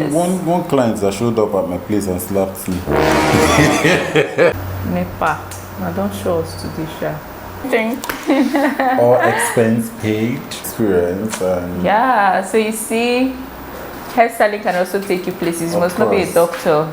Yes. One client that showed up at my place and slapped me. Nepa. Now don't show us to this show. All expense paid, experience, and yeah, so you see, hairstyling can also take you places. You must not be a doctor.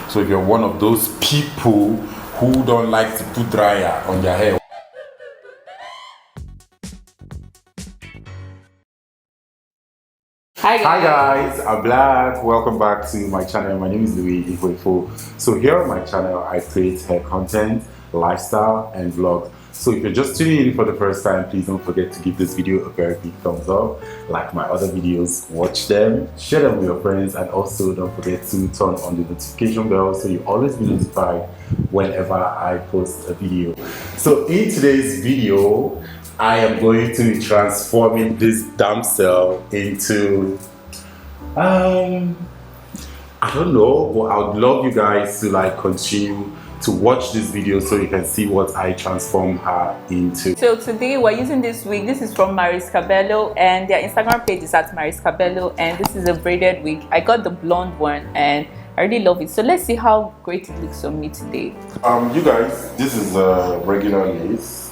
So if you're one of those people who don't like to put dryer on their hair. Hi guys, I'm Black. Welcome back to my channel. My name is Louis Igwefo. So here on my channel, I create hair content, lifestyle, and vlogs. So if you're just tuning in for the first time, please don't forget to give this video a very big thumbs up. Like my other videos, watch them, share them with your friends, and also don't forget to turn on the notification bell so you always be notified whenever I post a video. So in today's video, I am going to be transforming this damsel into, I don't know, but I would love you guys to continue to watch this video so you can see what I transform her into. So today we're using this wig. This is from Maris Cabello and their Instagram page is at Maris Cabello, and this is a braided wig. I got the blonde one and I really love it. So let's see how great it looks on me today. You guys, this is a regular lace.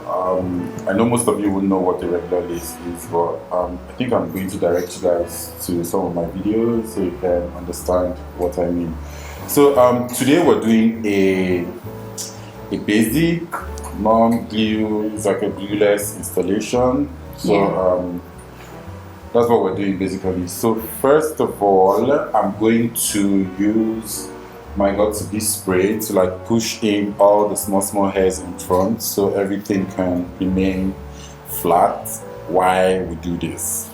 I know most of you would know what a regular lace is, but I think I'm going to direct you guys to some of my videos so you can understand what I mean. So today we're doing a basic non-glue, it's like a glueless installation. So that's what we're doing basically. So first of all, I'm going to use my Got2b spray to push in all the small hairs in front so everything can remain flat while we do this.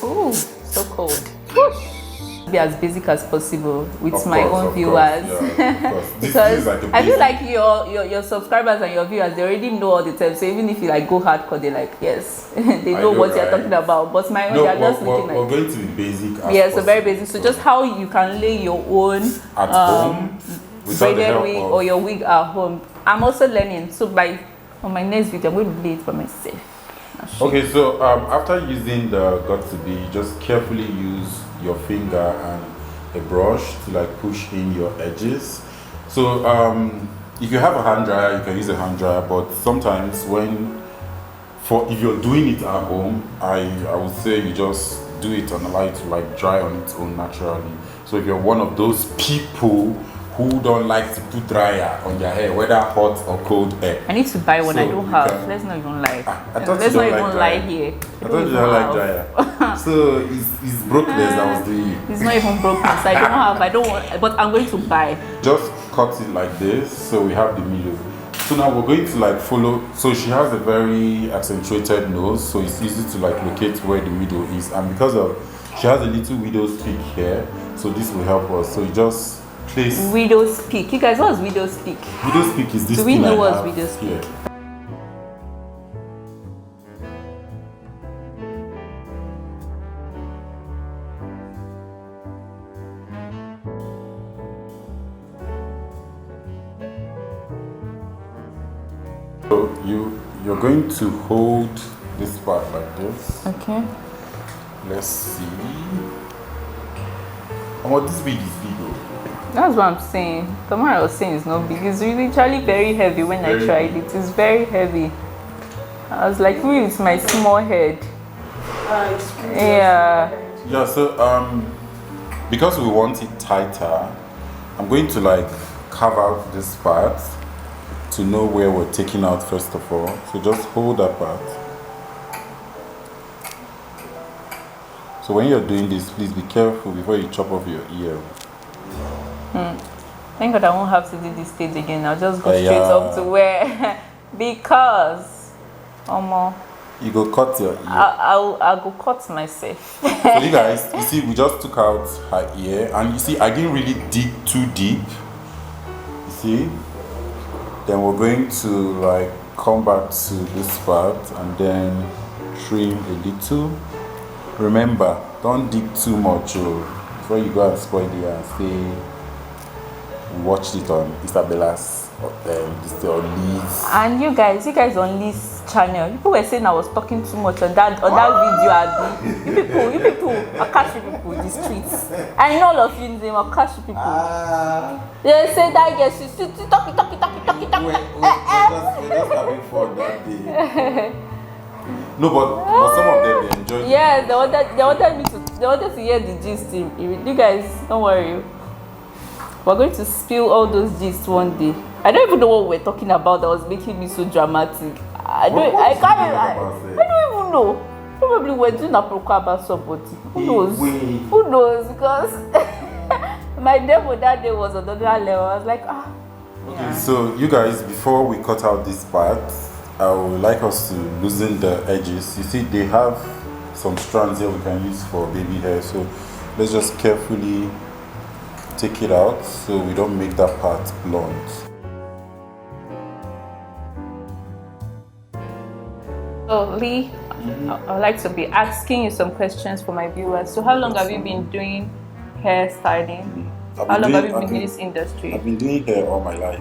Ooh, so cold. Be as basic as possible with my own viewers. Because I feel like your subscribers and your viewers, they already know all the time. So even if you go hardcore, they're like, yes, they know what you're talking about. But my own, they're just looking like. We're going to be basic. Yeah, so very basic. So just how you can lay your own at home braided wig or your wig at home. I'm also learning. So on my next video, I'm going to lay it for myself. Okay, so after using the Got2b, you just carefully use your finger and a brush to push in your edges. So if you have a hand dryer, you can use a hand dryer, but sometimes if you're doing it at home, I would say you just do it on the light to dry on its own naturally. So if you're one of those people who don't like to put dryer on their hair, whether hot or cold hair. I need to buy one. So I don't have. Let's not even lie. Let's not even lie here. I thought you don't like dryer. So it's brokenness that was doing it. It's not even brokenness. I don't have. I don't want. But I'm going to buy. Just cut it like this, so we have the middle. So now we're going to follow. So she has a very accentuated nose, so it's easy to locate where the middle is. And because she has a little widow's peak here, so this will help us. So you just place widow's peak. You guys, what's widow's peak? Widow's peak is this. Do we know what's widow's peak? So you're going to hold this part like this. Okay. Let's see. And what this wig is big though. That's what I'm saying. The one I was saying is not big. It's literally very heavy when I tried it. It's very heavy. I was like, really, it's my small head. Yeah. Yeah, so because we want it tighter, I'm going to carve out this part to know where we're taking out first of all. So just hold that part. So when you're doing this, please be careful before you chop off your ear. Thank God I won't have to do this stage again. I'll just go straight up to where because you go cut your ear. I'll go cut myself. So you guys, you see, we just took out her ear, and you see, I didn't really dig too deep. You see? Then we're going to come back to this part and then trim a little. Remember, don't dig too much before you go and spoil the hair. Stay watched it on Isabella's this on Lee's. And you guys on Lee's channel, people were saying I was talking too much on that video. You people, Akashi people, the streets. I know all of you name Akashi people. They say that yes, you still talking. We're just having fun that day. No, but some of them they enjoyed it. Yeah, they wanted to hear the gist. You guys, don't worry. We're going to spill all those gists one day. I don't even know what we're talking about that was making me so dramatic. I don't even know. Probably we're doing a program about somebody. Who knows? Who knows? Because my demo that day was on another level. I was like, Okay, so you guys, before we cut out this part, I would like us to loosen the edges. You see, they have some strands here we can use for baby hair. So let's just carefully take it out so we don't make that part blunt. So Lee, I'd like to be asking you some questions for my viewers. So how long have you been doing hairstyling? How long have you been in this industry? I've been doing hair all my life.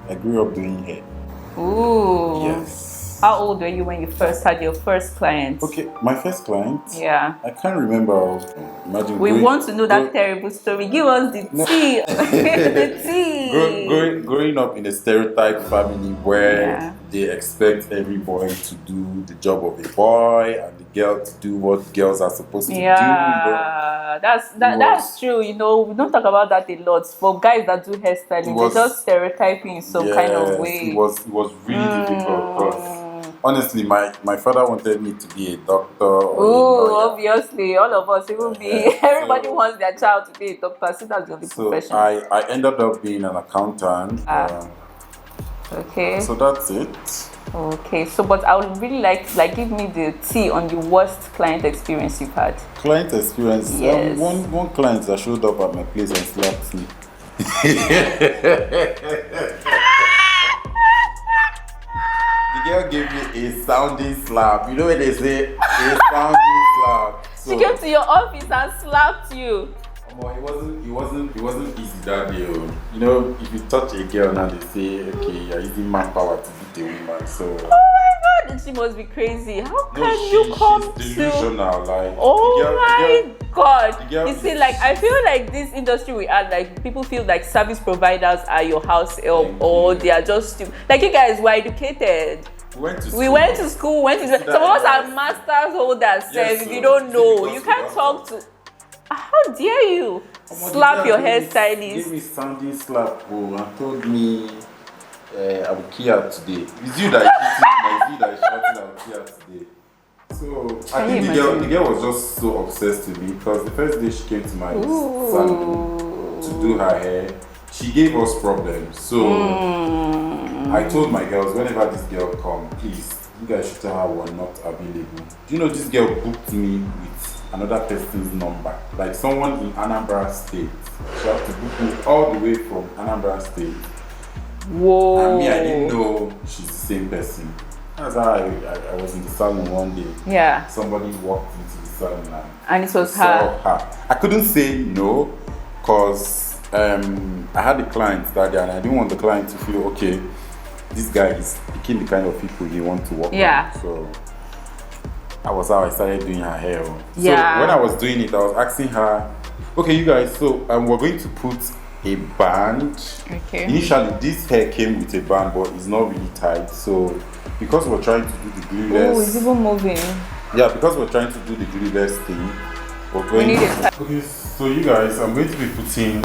I grew up doing hair. Ooh. Yes. How old were you when you first had your first client? Okay, my first client? Yeah. I can't remember. Imagine we want to know that terrible story. Give us the tea. The tea. Growing up in a stereotype family where they expect every boy to do the job of a boy and the girl to do what girls are supposed to do. Yeah, that's true. You know, we don't talk about that a lot. For guys that do hairstyling, they're just stereotyping in some kind of way. It was really difficult because honestly, my father wanted me to be a doctor. Obviously, all of us, everybody wants their child to be a doctor. So that's the only profession. I ended up being an accountant. Okay. So that's it. Okay, so but I would really like give me the tea on the worst client experience you've had. Client experience? Yes. One client that showed up at my place and slapped me. The girl gave me a sounding slap. You know when they say a sounding slap. So, she came to your office and slapped you. It wasn't easy that day. You know, if you touch a girl now, they say, okay, you're using manpower to beat a woman. So. Oh my God, she must be crazy. How can you come she's delusional, like. God. You see, like I feel like this industry we are, like people feel like service providers are your house help, or they are just like you guys were educated. We went to school. Some of us are masters holders. Yes, if you don't know, you can't talk to. How dare you slap your hairstylist? Give me sounding slap, and told me I will kill her today. It's you that is shouting I will kill her today. So I think the girl was just so obsessed with me because the first day she came to my salon to do her hair, she gave us problems. So I told my girls, whenever this girl comes, please, you guys should tell her we're not available. Do you know this girl booked me with another person's number? Like someone in Anambra State. She had to book me all the way from Anambra State. Whoa. And me, I didn't know she's the same person. That's how I was in the salon one day. Yeah. Somebody walked into the salon and it was her. I couldn't say no because I had a client that day and I didn't want the client to feel, okay, this guy is picking the kind of people he wants to work with. So that was how I started doing her hair. So when I was doing it, I was asking her, okay, you guys, so we're going to put a band. Okay. Initially, this hair came with a band, but it's not really tight. So because we're trying to do the glueless. Oh, it's even moving. Yeah, because we're trying to do the glueless thing. We need it. Okay, so you guys, I'm going to be putting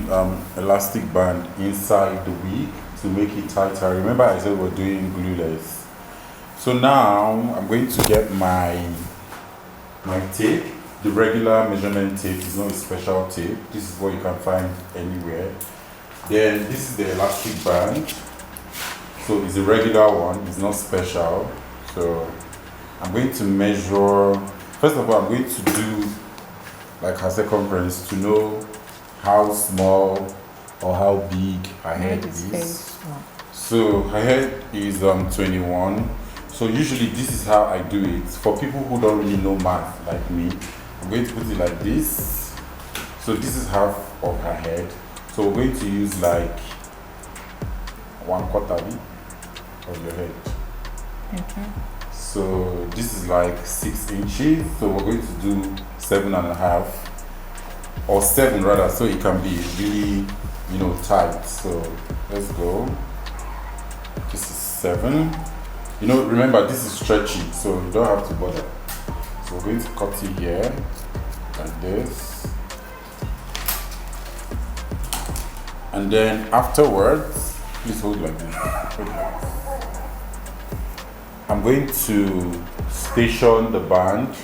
elastic band inside the wig to make it tighter. Remember I said we're doing glueless. So now I'm going to get my tape. The regular measurement tape is not a special tape. This is what you can find anywhere. Then this is the elastic band. So it's a regular one, it's not special. So I'm going to measure, first of all, I'm going to do like her circumference to know how small or how big her head is. So her head is 21. So usually this is how I do it. For people who don't really know math like me, I'm going to put it like this. So this is half of her head. So we're going to use like 1/4 of your head. Okay. So this is like 6 inches. So we're going to do 7.5 or 7 rather, so it can be really, you know, tight. So let's go. This is 7. You know, remember this is stretchy, so you don't have to bother. So we're going to cut it here like this. And then afterwards, please hold like this. Hold like this. I'm going to station the band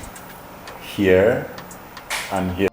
here and here.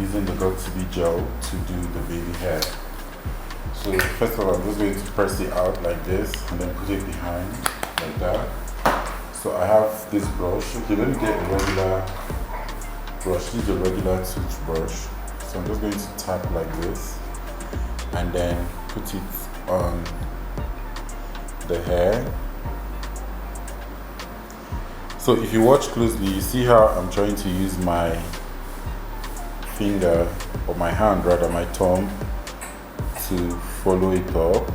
Using the Got2b gel to do the baby hair. So first of all, I'm just going to press it out like this and then put it behind like that. So I have this brush. Okay, let me get a regular brush. This is a regular toothbrush. So I'm just going to tap like this and then put it on the hair. So if you watch closely, you see how I'm trying to use my finger, or my hand rather, my thumb, to follow it up.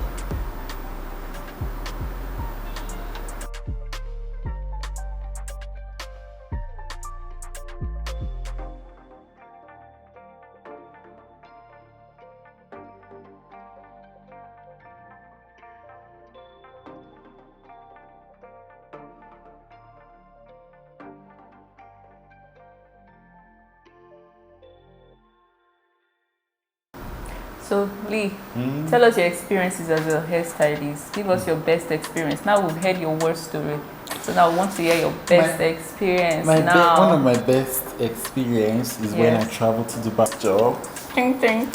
So Lee, tell us your experiences as a hairstylist. Give us your best experience. Now we've heard your worst story, so now I want to hear your best experience. One of my best experience is when I traveled to Dubai job. Ting, ting.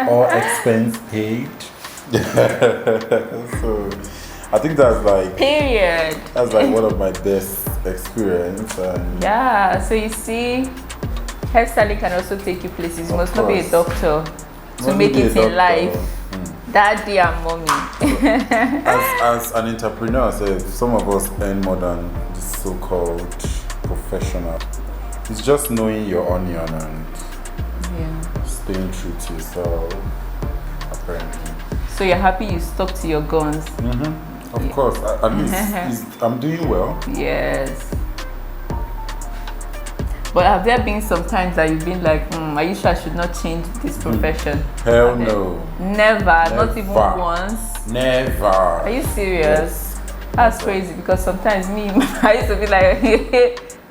All expense paid. So I think that's like period. That's like one of my best experience. And yeah. So you see, hairstyling can also take you places. You must not be a doctor to make it in life. Daddy and mommy. As an entrepreneur, some of us earn more than this so-called professional. It's just knowing your onion and staying true to yourself, apparently. So you're happy you stuck to your guns? Of course, at least I'm doing well. Yes. But have there been some times that you've been like, are you sure I should not change this profession? Hell no. Never, not even once. Never. Are you serious? Yes. That's crazy, because sometimes me, I used to be like,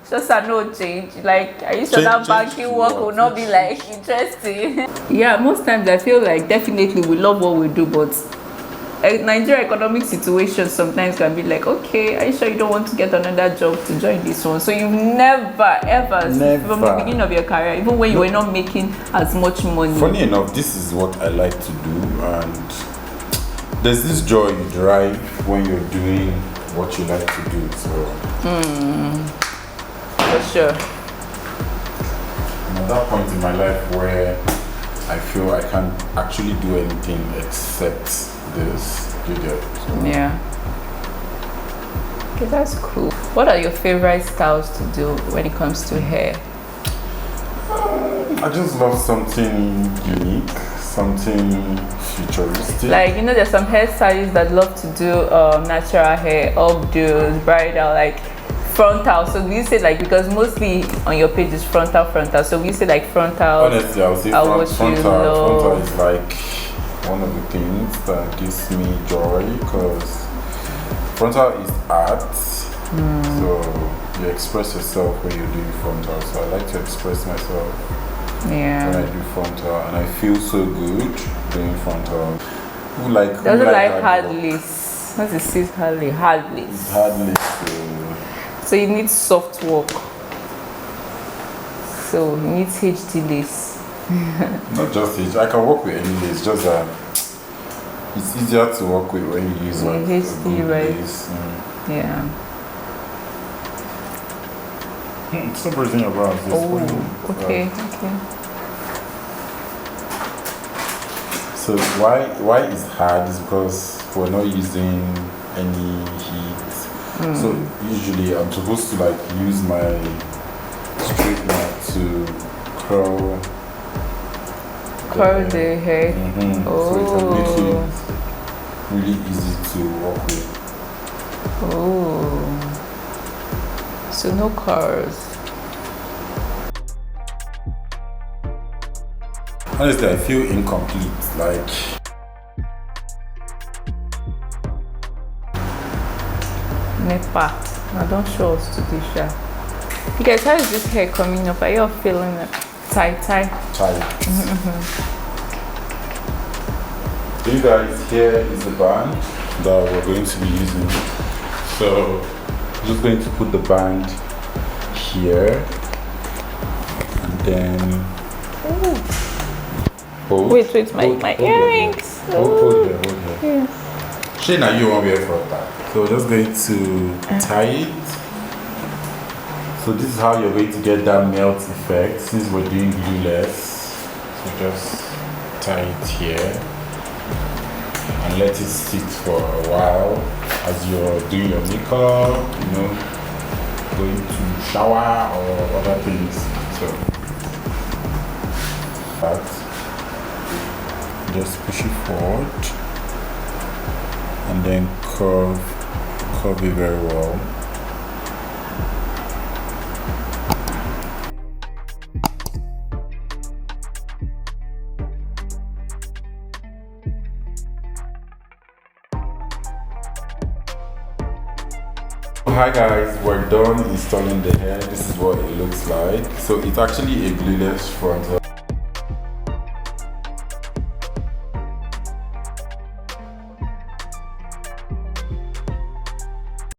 just a no change. Like, are you sure that banking work will not be like interesting? Yeah, most times I feel like definitely we love what we do, but Nigeria economic situation sometimes can be like, okay, are you sure you don't want to get another job to join this one? So you've never from the beginning of your career, even when you were not making as much money. Funny enough, this is what I like to do, and there's this joy you derive when you're doing what you like to do. So for sure. I'm at that point in my life where I feel I can't actually do anything except this. You get so. Yeah. Okay, that's cool. What are your favorite styles to do when it comes to hair? I just love something unique, something futuristic. Like, you know, there's some hairstylists that love to do natural hair, updos, bridal, like frontal. So do you say like, because mostly on your page is frontal. So we say like frontal. Honestly, I would say frontal is like one of the things that gives me joy, because frontal is art. So you express yourself when you're doing frontal. So I like to express myself when I do frontal, and I feel so good doing frontal. Doesn't like hardless. What's the sis hardless? So you need soft work. So you need HD lace. Not just age. I can work with any lace. Just that it's easier to work with when you use like hasty, right? lace. Yeah. Stop raising your brows. Oh, okay. So why it's hard is because we're not using any heat. So usually I'm supposed to like use my straightener to curl the hair. So it can make it really easy to work with. Oh. So no curls. Honestly, I feel incomplete. Like Nepa. Now don't show us to this shot. You guys, how is this hair coming up? Are you all feeling it? Tight. tight. You guys, here is the band that we're going to be using. So I'm just going to put the band here and then hold. Wait, my earrings. Hold there. Yeah. Shayna, you won't wear for that. So we're just going to tie it. So this is how you're going to get that melt effect since we're doing glueless. So just tie it here and let it sit for a while as you're doing your makeup, going to shower or other things. So that, just push it forward and then curve it very well. Hi guys, we're done installing the hair. This is what it looks like. So it's actually a glueless frontal